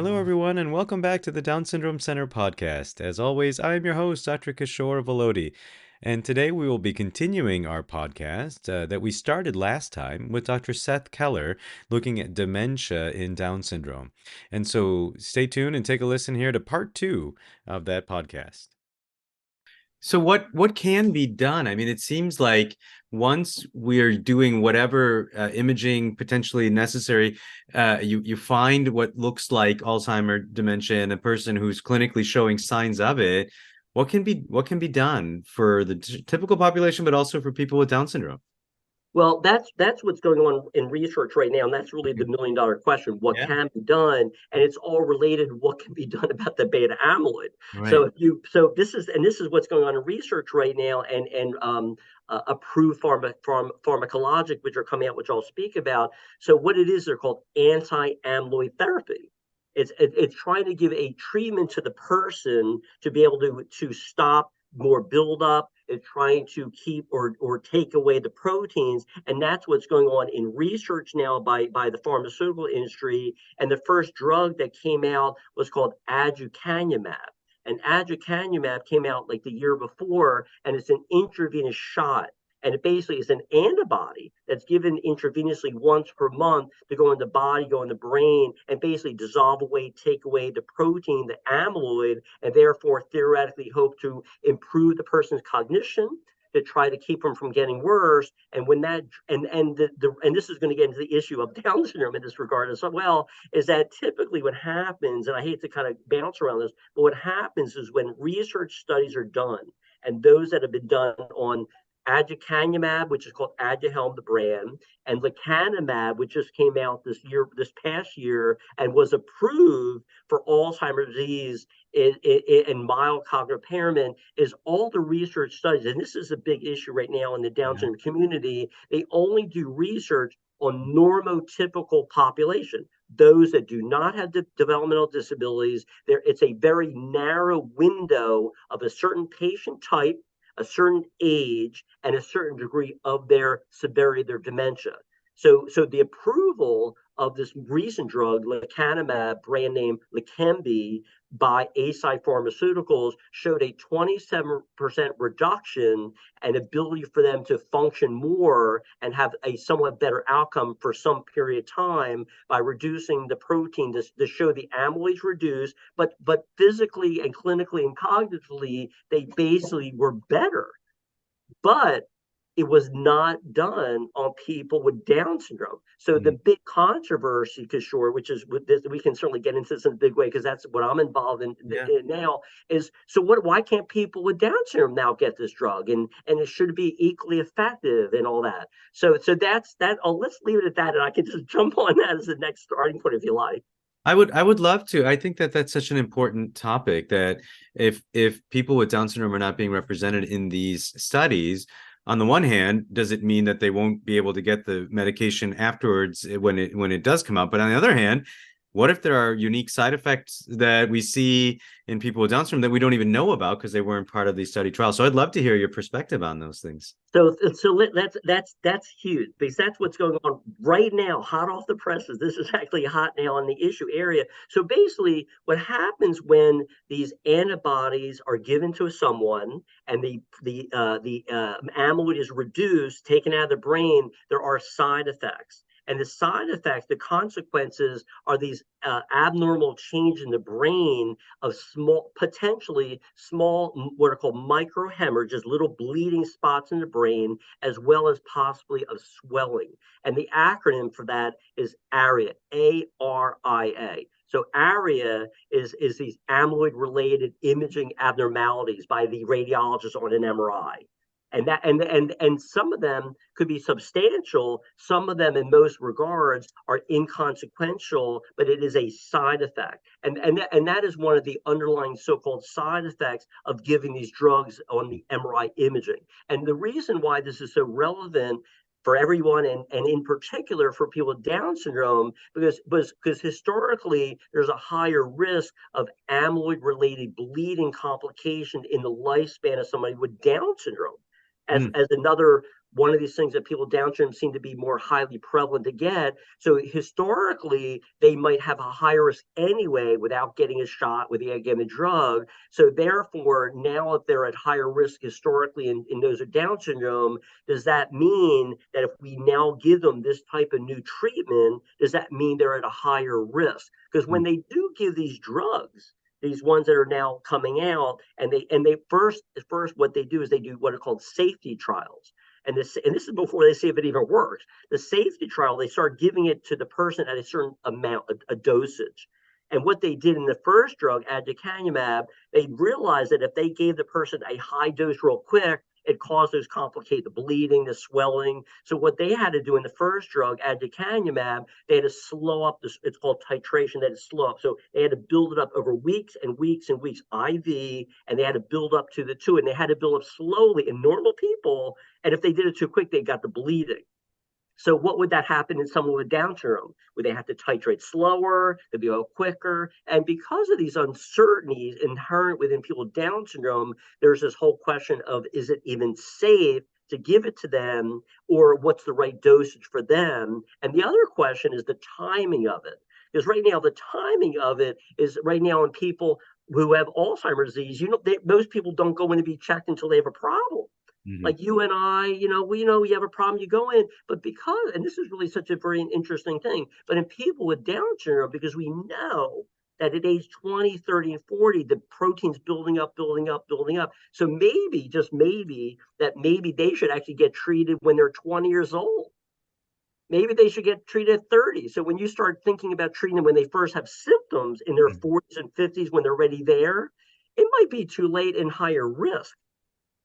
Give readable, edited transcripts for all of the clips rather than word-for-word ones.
Hello, everyone, and welcome back to the Down Syndrome Center podcast. As always, I am your host, Dr. Kishore Volodi, and today we will be continuing our podcast that we started last time with Dr. Seth Keller looking at dementia in Down syndrome. And so stay tuned and take a listen here to part two of that podcast. So what can be done? I mean, it seems like once we're doing whatever imaging potentially necessary, you find what looks like Alzheimer dementia in a person who's clinically showing signs of it. What can be done for the typical population, but also for people with Down syndrome? Well, that's what's going on in research right now, and that's really the Okay. million-dollar question: what Yeah. can be done? And it's all related to what can be done about the beta amyloid. So Right. if you so this is what's going on in research right now, and approved pharmacologic, which are coming out, which I'll speak about. So what it is, they're called anti-amyloid therapy. It's trying to give a treatment to the person to be able to stop more buildup. It's trying to keep or take away the proteins, and that's what's going on in research now by the pharmaceutical industry. And the first drug that came out was called aducanumab. And aducanumab came out like the year before, and it's an intravenous shot. And it basically is an antibody that's given intravenously once per month to go in the body, go in the brain, and basically dissolve away, take away the protein, the amyloid, and therefore theoretically hope to improve the person's cognition, to try to keep them from getting worse. And when that and this is going to get into the issue of Down syndrome in this regard as well, is that typically what happens, and I hate to kind of bounce around this, but what happens is when research studies are done, and those that have been done on aducanumab, which is called Aduhelm, the brand, and lecanemab, which just came out this past year, and was approved for Alzheimer's disease in mild cognitive impairment, is all the research studies, and this is a big issue right now in the Down Yeah. syndrome community. They only do research on normotypical population, those that do not have developmental disabilities. It's a very narrow window of a certain patient type, a certain age, and a certain degree of their severity, their dementia. So the approval of this recent drug, lecanemab, brand name Leqembi, by Eisai Pharmaceuticals, showed a 27% reduction and ability for them to function more and have a somewhat better outcome for some period of time by reducing the protein to show the amyloids reduced, but physically and clinically and cognitively, they basically were better. But it was not done on people with Down syndrome. So the Mm. big controversy, Kishore, which is with this, we can certainly get into this in a big way because that's what I'm involved Yeah. in now. Is so what? Why can't people with Down syndrome now get this drug? And it should be equally effective and all that. So that's that. Oh, let's leave it at that, and I can just jump on that as the next starting point if you like. I would love to. I think that that's such an important topic that if people with Down syndrome are not being represented in these studies, on the one hand, does it mean that they won't be able to get the medication afterwards when it does come out? But on the other hand, what if there are unique side effects that we see in people with Down syndrome that we don't even know about because they weren't part of these study trials? So I'd love to hear your perspective on those things. That's huge because that's what's going on right now, hot off the presses. This is actually hot now on the issue area. So basically, what happens when these antibodies are given to someone and the amyloid is reduced, taken out of the brain, there are side effects. And the side effects, the consequences are these abnormal change in the brain of potentially small, what are called microhemorrhages, little bleeding spots in the brain, as well as possibly of swelling. And the acronym for that is ARIA, ARIA. So ARIA is these amyloid related imaging abnormalities by the radiologist on an MRI. And some of them could be substantial. Some of them, in most regards, are inconsequential, but it is a side effect. And that is one of the underlying so-called side effects of giving these drugs on the MRI imaging. And the reason why this is so relevant for everyone, and in particular for people with Down syndrome, because historically there's a higher risk of amyloid related bleeding complication in the lifespan of somebody with Down syndrome Mm. as another one of these things that people with Down syndrome seem to be more highly prevalent to get. So historically, they might have a higher risk anyway without getting a shot, with getting a drug. So therefore, now if they're at higher risk historically in those with Down syndrome, does that mean that if we now give them this type of new treatment, does that mean they're at a higher risk? Because when they do give these drugs, these ones that are now coming out, and they first what they do is they do what are called safety trials. And this is before they see if it even works. The safety trial, they start giving it to the person at a certain amount, a dosage. And what they did in the first drug, aducanumab, they realized that if they gave the person a high dose real quick, it caused those complicate the bleeding, the swelling. So what they had to do in the first drug, aducanumab, they had to slow up this. It's called titration. They had to slow up. So they had to build it up over weeks and weeks and weeks, IV, and they had to build up to the two, and they had to build up slowly in normal people. And if they did it too quick, they got the bleeding. So what would that happen in someone with Down syndrome? Would they have to titrate slower? They'd be a little quicker. And because of these uncertainties inherent within people with Down syndrome, there's this whole question of, is it even safe to give it to them, or what's the right dosage for them? And the other question is the timing of it. Because right now, the timing of it is right now in people who have Alzheimer's disease, most people don't go in to be checked until they have a problem. Mhm. Like you and I, we know you have a problem, you go in, but because, and this is really such a very interesting thing, but in people with Down syndrome, because we know that at age 20, 30, and 40, the protein's building up, building up, building up. So maybe, just maybe, that maybe they should actually get treated when they're 20 years old. Maybe they should get treated at 30. So when you start thinking about treating them when they first have symptoms in their 40s and 50s, when they're already there, it might be too late and higher risk.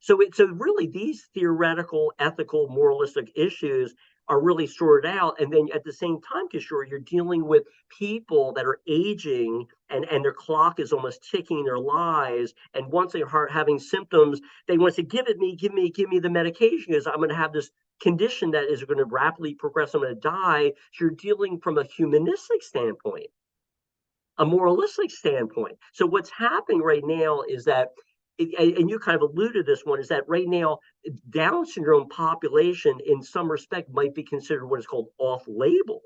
So really these theoretical, ethical, moralistic issues are really sorted out. And then at the same time, Kishore, you're dealing with people that are aging, and their clock is almost ticking in their lives. And once they start having symptoms, they want to say, give me the medication, because I'm going to have this condition that is going to rapidly progress. I'm going to die. So you're dealing from a humanistic standpoint, a moralistic standpoint. So what's happening right now is that, and you kind of alluded to this one, is that right now Down syndrome population in some respect might be considered what is called off-label.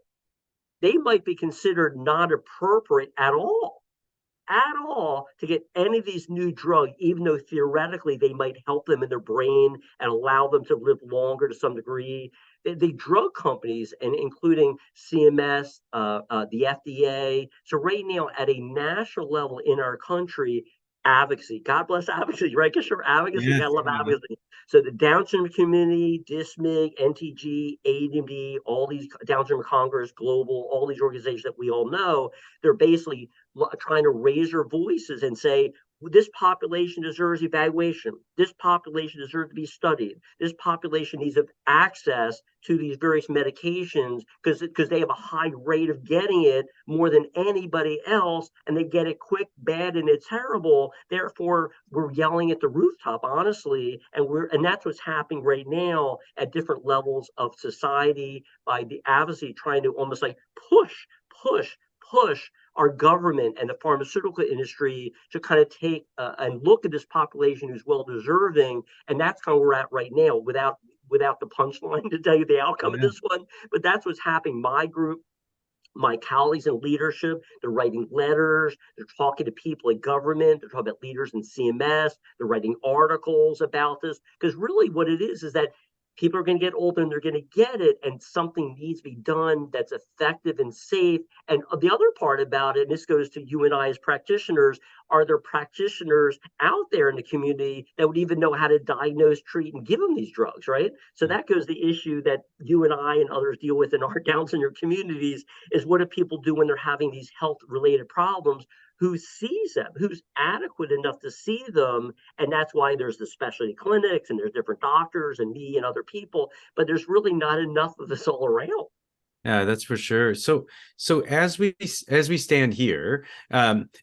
They might be considered not appropriate at all to get any of these new drugs, even though theoretically they might help them in their brain and allow them to live longer to some degree. The drug companies, and including CMS, the FDA. So right now, at a national level in our country, advocacy. God bless advocacy, right? Because sure, advocacy, Yeah. gotta love advocacy. So the Down syndrome community, DISMIG, NTG, ADMD, all these Down syndrome Congress, Global, all these organizations that we all know, they're basically trying to raise their voices and say, this population deserves evaluation. This population deserves to be studied. This population needs access to these various medications, because they have a high rate of getting it more than anybody else, and they get it quick, bad, and it's terrible. Therefore, we're yelling at the rooftop, honestly, and that's what's happening right now at different levels of society by the advocacy trying to almost like push, push our government and the pharmaceutical industry to kind of take and look at this population who's well deserving. And that's kind of where we're at right now, without the punchline to tell you the outcome of Yeah. this one. But that's what's happening. My group, my colleagues in leadership, they're writing letters, they're talking to people in government, they're talking about leaders in CMS, they're writing articles about this. Because really what it is that people are going to get older and they're going to get it, and something needs to be done that's effective and safe. And the other part about it, and this goes to you and I as practitioners, are there practitioners out there in the community that would even know how to diagnose, treat, and give them these drugs, right? So that goes the issue that you and I and others deal with in our Down syndrome communities, is what do people do when they're having these health related problems? Who sees them? Who's adequate enough to see them? And that's why there's the specialty clinics and there's different doctors and me and other people, but there's really not enough of this all around. Yeah, that's for sure. So as we stand here,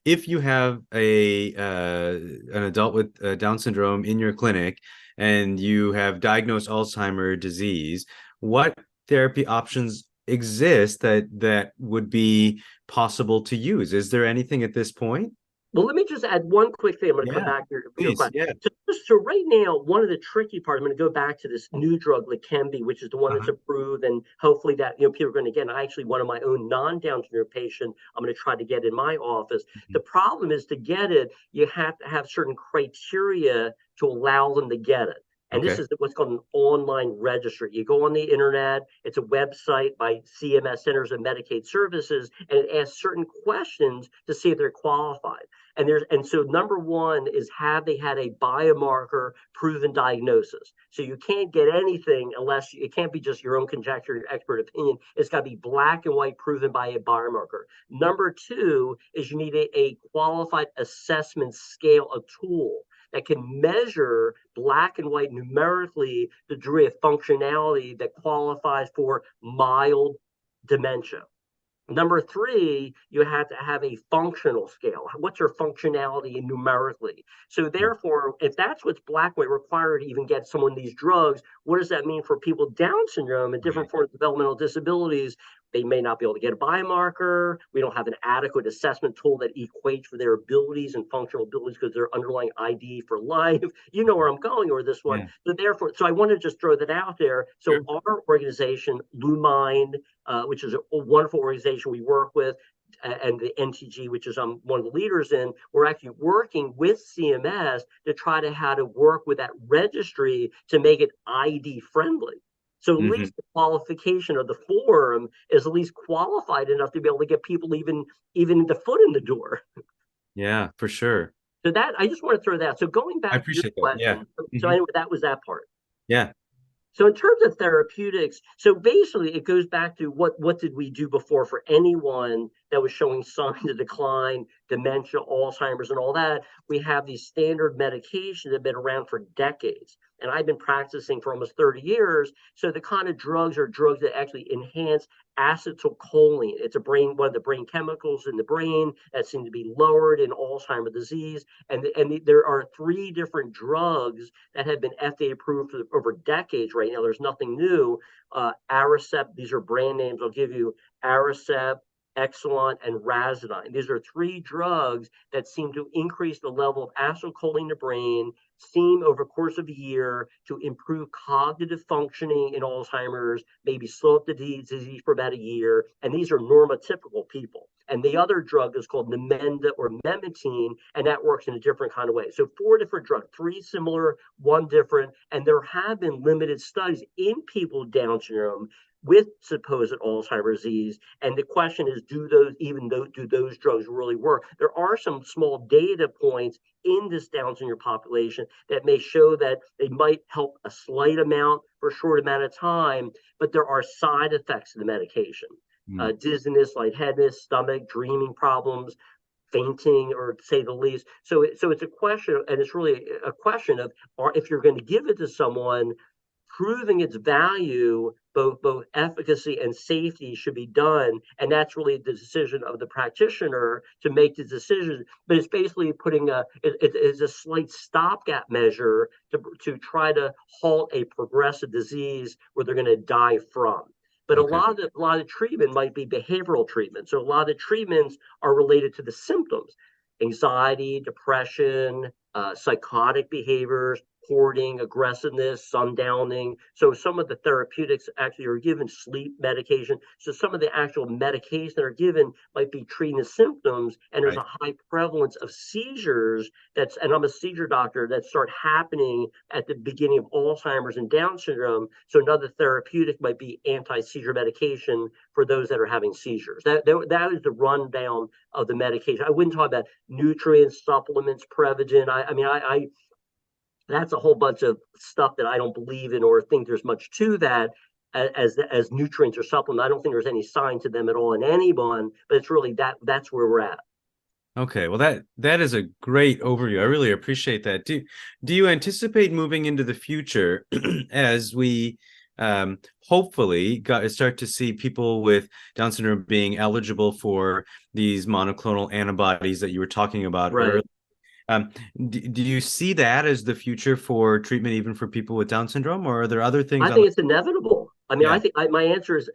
if you have an adult with Down syndrome in your clinic and you have diagnosed Alzheimer's disease, what therapy options exist that would be possible to use? Is there anything at this point? Well, let me just add one quick thing. I'm going to come Yeah, back to your please. question. Yeah. So right now, one of the tricky parts, I'm going to go back to this new drug, Leqembi, which is the one that's Uh-huh. approved, and hopefully that people are going to get. I actually, one of my own non-Down syndrome patient, I'm going to try to get in my office. Mhm. The problem is to get it, you have to have certain criteria to allow them to get it. And this Okay. is what's called an online registry. You go on the internet, it's a website by CMS, Centers of Medicaid Services, and it asks certain questions to see if they're qualified. And so number one is, have they had a biomarker proven diagnosis? So you can't get anything unless it can't be just your own conjecture, your expert opinion. It's got to be black and white proven by a biomarker. Number two is you need a qualified assessment scale, a tool that can measure black and white numerically the degree of functionality that qualifies for mild dementia. Number three, you have to have a functional scale. What's your functionality numerically? So Mm. therefore, if that's what's black and white required to even get someone these drugs, what does that mean for people with Down syndrome and different Right. forms of developmental disabilities? They may not be able to get a biomarker. We don't have an adequate assessment tool that equates for their abilities and functional abilities because they're underlying ID for life. You know where I'm going or this one. Yeah. So therefore, so I want to just throw that out there. So Sure. our organization, Lumine, which is a wonderful organization we work with, and the NTG, which is one of the leaders in, we're actually working with CMS to try to how to work with that registry to make it ID friendly. So at Hmm. least the qualification of the form is at least qualified enough to be able to get people even the foot in the door. Yeah, for sure. So that I just want to throw that. So going I back to your appreciate that. Yeah. question, so Hmm. anyway, that was that part. Yeah. So in terms of therapeutics, so basically it goes back to what did we do before for anyone that was showing signs of decline, dementia, Alzheimer's, and all that. We have these standard medications that have been around for decades. And I've been practicing for almost 30 years. So the kind of drugs are drugs that actually enhance acetylcholine. It's one of the brain chemicals in the brain that seem to be lowered in Alzheimer's disease. There are three different drugs that have been FDA approved for over decades right now. There's nothing new. Aricept, these are brand names I'll give you: Aricept, Exelon, and Razanine. These are three drugs that seem to increase the level of acetylcholine in the brain, seem over the course of a year to improve cognitive functioning in Alzheimer's, maybe slow up the disease for about a year. And these are normotypical people. And the other drug is called Namenda or Memantine, and that works in a different kind of way. So four different drugs, three similar, one different. And there have been limited studies in people with Down syndrome with supposed Alzheimer's disease. And the question is, do those drugs really work? There are some small data points in this Down syndrome population that may show that they might help a slight amount for a short amount of time, but there are side effects of the medication. Mm. Dizziness, lightheadedness, stomach, dreaming problems, fainting, or to say the least. So it's a question, and it's really a question of, or if you're going to give it to someone, proving its value, both efficacy and safety, should be done, and that's really the decision of the practitioner to make the decision. But it's basically it's a slight stopgap measure to try to halt a progressive disease where they're going to die from. But Okay. a lot of treatment might be behavioral treatment. So a lot of treatments are related to the symptoms: anxiety, depression, psychotic behaviors, hoarding, aggressiveness, sundowning. So some of the therapeutics actually are given, sleep medication. So some of the actual medications that are given might be treating the symptoms. And there's Right. a high prevalence of seizures and I'm a seizure doctor, that start happening at the beginning of Alzheimer's and Down syndrome. So another therapeutic might be anti-seizure medication for those that are having seizures. That is the rundown of the medication. I wouldn't talk about nutrients, supplements, Prevagen. I mean, I that's a whole bunch of stuff that I don't believe in or think there's much to that as nutrients or supplements. I don't think there's any sign to them at all in anyone, but it's really that's where we're at. Okay, well that is a great overview. I really appreciate that. Do you anticipate moving into the future as we hopefully start to see people with Down syndrome being eligible for these monoclonal antibodies that you were talking about earlier? Right. Um, do you see that as the future for treatment, even for people with Down syndrome, or are there other things I on think the? it's inevitable. I mean, I Yeah. think my answer is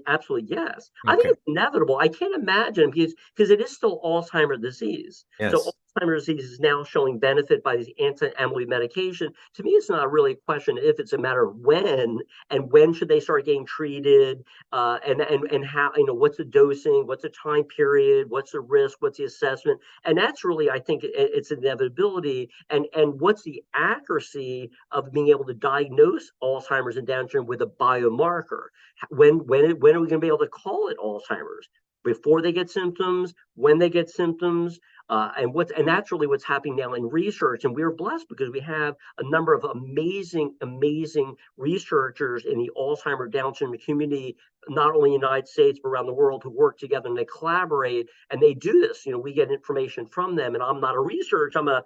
absolutely yes. I think Okay. it's inevitable. I can't imagine because it is still Alzheimer's disease. So Yes. Alzheimer's disease is now showing benefit by these anti-amyloid medication. To me, it's not really a question if, it's a matter of when, and when should they start getting treated, and how, what's the dosing, what's the time period, what's the risk, what's the assessment, and that's really, I think, it's inevitability, and what's the accuracy of being able to diagnose Alzheimer's and Down syndrome with a biomarker. When are we going to be able to call it Alzheimer's? Before they get symptoms, when they get symptoms, and that's really what's happening now in research. And we're blessed because we have a number of amazing researchers in the Alzheimer Down syndrome community, not only in the United States but around the world, who work together and they collaborate and they do this. We get information from them, and I'm not a researcher. I'm a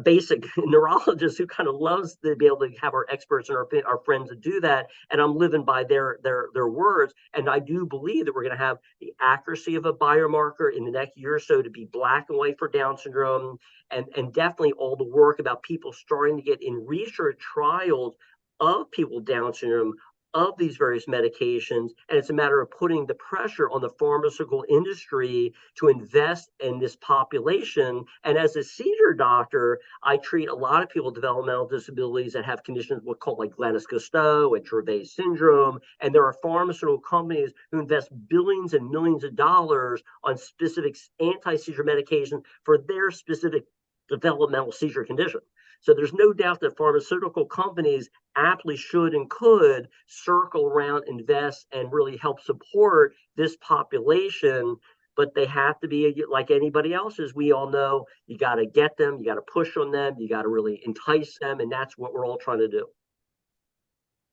basic neurologist who kind of loves to be able to have our experts and our friends to do that. And I'm living by their words. And I do believe that we're going to have the accuracy of a biomarker in the next year or so to be black and white for Down syndrome, and definitely all the work about people starting to get in research trials of people with Down syndrome, of these various medications. And it's a matter of putting the pressure on the pharmaceutical industry to invest in this population. And as a seizure doctor, I treat a lot of people with developmental disabilities that have conditions what's called like Lennox-Gastaut and Dravet syndrome. And there are pharmaceutical companies who invest billions and millions of dollars on specific anti-seizure medications for their specific developmental seizure condition. So there's no doubt that pharmaceutical companies aptly should and could circle around, invest, and really help support this population. But they have to be like anybody else, as we all know. You got to get them, you got to push on them, you got to really entice them, and that's what we're all trying to do.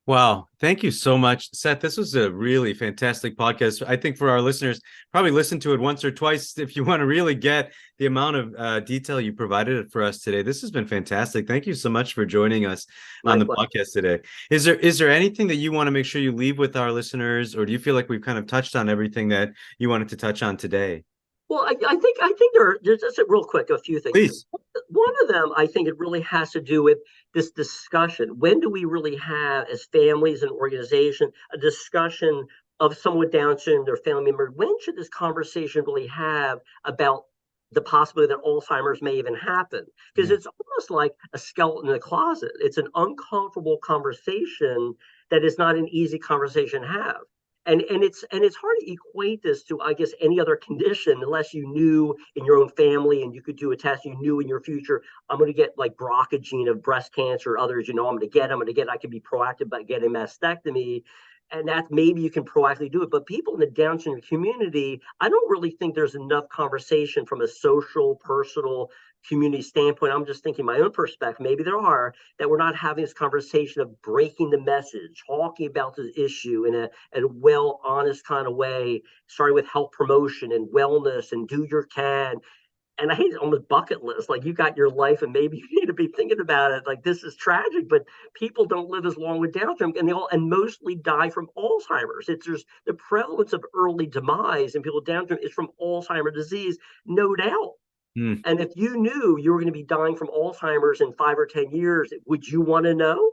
Wow. Thank you so much, Seth. This was a really fantastic podcast. I think for our listeners, probably listen to it once or twice if you want to really get the amount of detail you provided for us today. This has been fantastic. Thank you so much for joining us on My the pleasure. podcast today. Is there anything that you want to make sure you leave with our listeners, or do you feel like we've kind of touched on everything that you wanted to touch on today? Well, I think there's just real quick a few things. Please. One of them, I think it really has to do with this discussion. When do we really have, as families and organizations, a discussion of someone with Down syndrome, their family member? When should this conversation really have about the possibility that Alzheimer's may even happen? Because Yeah. it's almost like a skeleton in the closet. It's an uncomfortable conversation that is not an easy conversation to have. And it's hard to equate this to, I guess, any other condition, unless you knew in your own family and you could do a test. You knew in your future, I'm going to get like BRCA gene of breast cancer or others. I can be proactive by getting mastectomy, and that maybe you can proactively do it. But people in the Down syndrome community, I don't really think there's enough conversation from a social, personal, community standpoint. I'm just thinking my own perspective. Maybe there are, that we're not having this conversation of breaking the message, talking about the issue in a well, honest kind of way, starting with health promotion and wellness and do your can. And I hate it on the bucket list. Like, you got your life, and maybe you need to be thinking about it. Like, this is tragic, but people don't live as long with Down syndrome, and they all and mostly die from Alzheimer's. It's There's the prevalence of early demise in people with Down syndrome is from Alzheimer's disease, no doubt. Mm, And if you knew you were going to be dying from Alzheimer's in 5 or 10 years, would you want to know?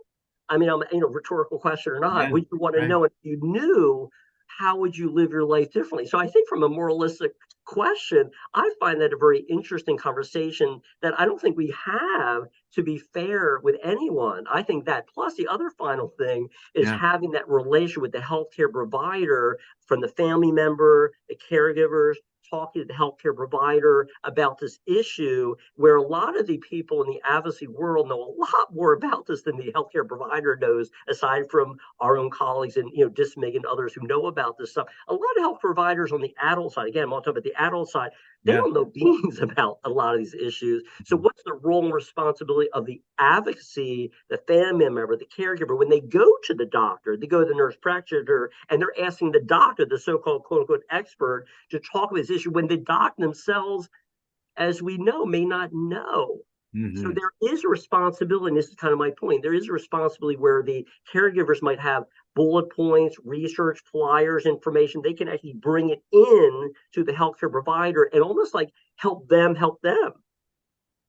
I mean, rhetorical question or not, yeah. would you want to Right. know? If you knew, how would you live your life differently? So I think from a moralistic question, I find that a very interesting conversation that I don't think we have, to be fair with anyone. I think that, plus the other final thing is Yeah. having that relation with the healthcare provider, from the family member, the caregivers, talking to the healthcare provider about this issue, where a lot of the people in the advocacy world know a lot more about this than the healthcare provider knows, aside from our own colleagues and Dismig and others who know about this stuff. A lot of health providers on the adult side, again, I'm talking about the adult side, they Yeah. don't know beans about a lot of these issues. So Mhm. what's the role and responsibility of the advocacy, the family member, the caregiver, when they go to the doctor, they go to the nurse practitioner, and they're asking the doctor, the so-called quote unquote expert, to talk about this issue, when the doctor themselves, as we know, may not know. So Mhm. there is a responsibility, and this is kind of my point. There is a responsibility where the caregivers might have bullet points, research, flyers, information. They can actually bring it in to the healthcare provider and almost like help them help them.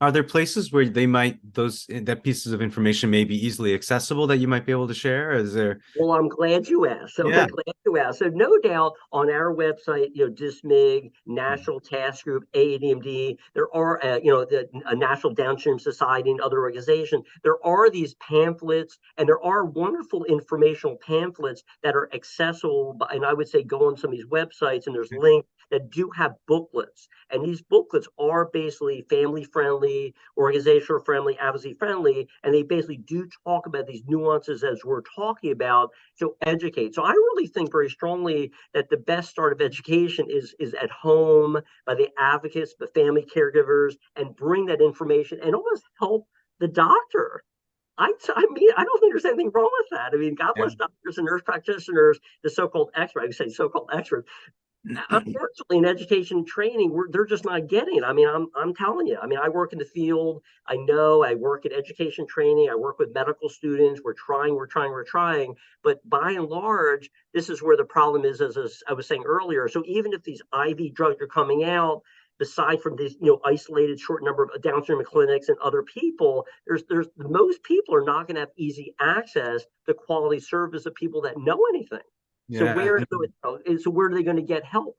Are there places where they might those that pieces of information may be easily accessible that you might be able to share? Is there? Well, I'm glad you asked. So I'm Yeah. glad you asked. So no doubt on our website, DISMIG, National Task Group, ADMD, there are, the National Down Syndrome Society and other organizations. There are these pamphlets, and there are wonderful informational pamphlets that are accessible. And I would say go on some of these websites, and there's links that do have booklets. And these booklets are basically family friendly, organizational friendly, advocacy friendly, and they basically do talk about these nuances as we're talking about to educate. So I really think very strongly that the best start of education is at home by the advocates, the family caregivers, and bring that information and almost help the doctor. I mean, I don't think there's anything wrong with that. I mean, God Yeah. bless doctors and nurse practitioners, the so-called experts. I would say so-called experts. Unfortunately, in education and training, they're just not getting it. I mean, I'm telling you. I mean, I work in the field. I know I work in education training. I work with medical students. We're trying. But by and large, this is where the problem is, as I was saying earlier. So even if these IV drugs are coming out, aside from these, isolated short number of Down syndrome clinics and other people, there's most people are not going to have easy access to quality service of people that know anything. So Yeah. where are they going to get help?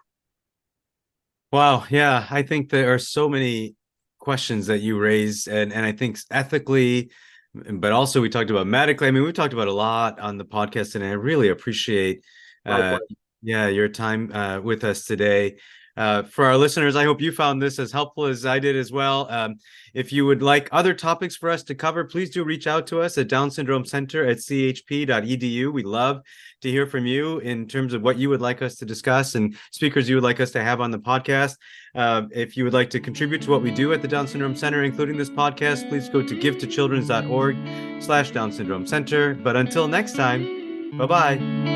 Wow. Yeah. I think there are so many questions that you raised, and I think ethically, but also we talked about medically. I mean, we talked about a lot on the podcast, and I really appreciate, uh, Likewise. yeah, your time with us today. For our listeners, I hope you found this as helpful as I did as well. If you would like other topics for us to cover, please do reach out to us at Down Syndrome Center at chp.edu. We love to hear from you in terms of what you would like us to discuss and speakers you would like us to have on the podcast. If you would like to contribute to what we do at the Down Syndrome Center, including this podcast, please go to givetochildrens.org/Down Syndrome Center. But until next time, bye bye.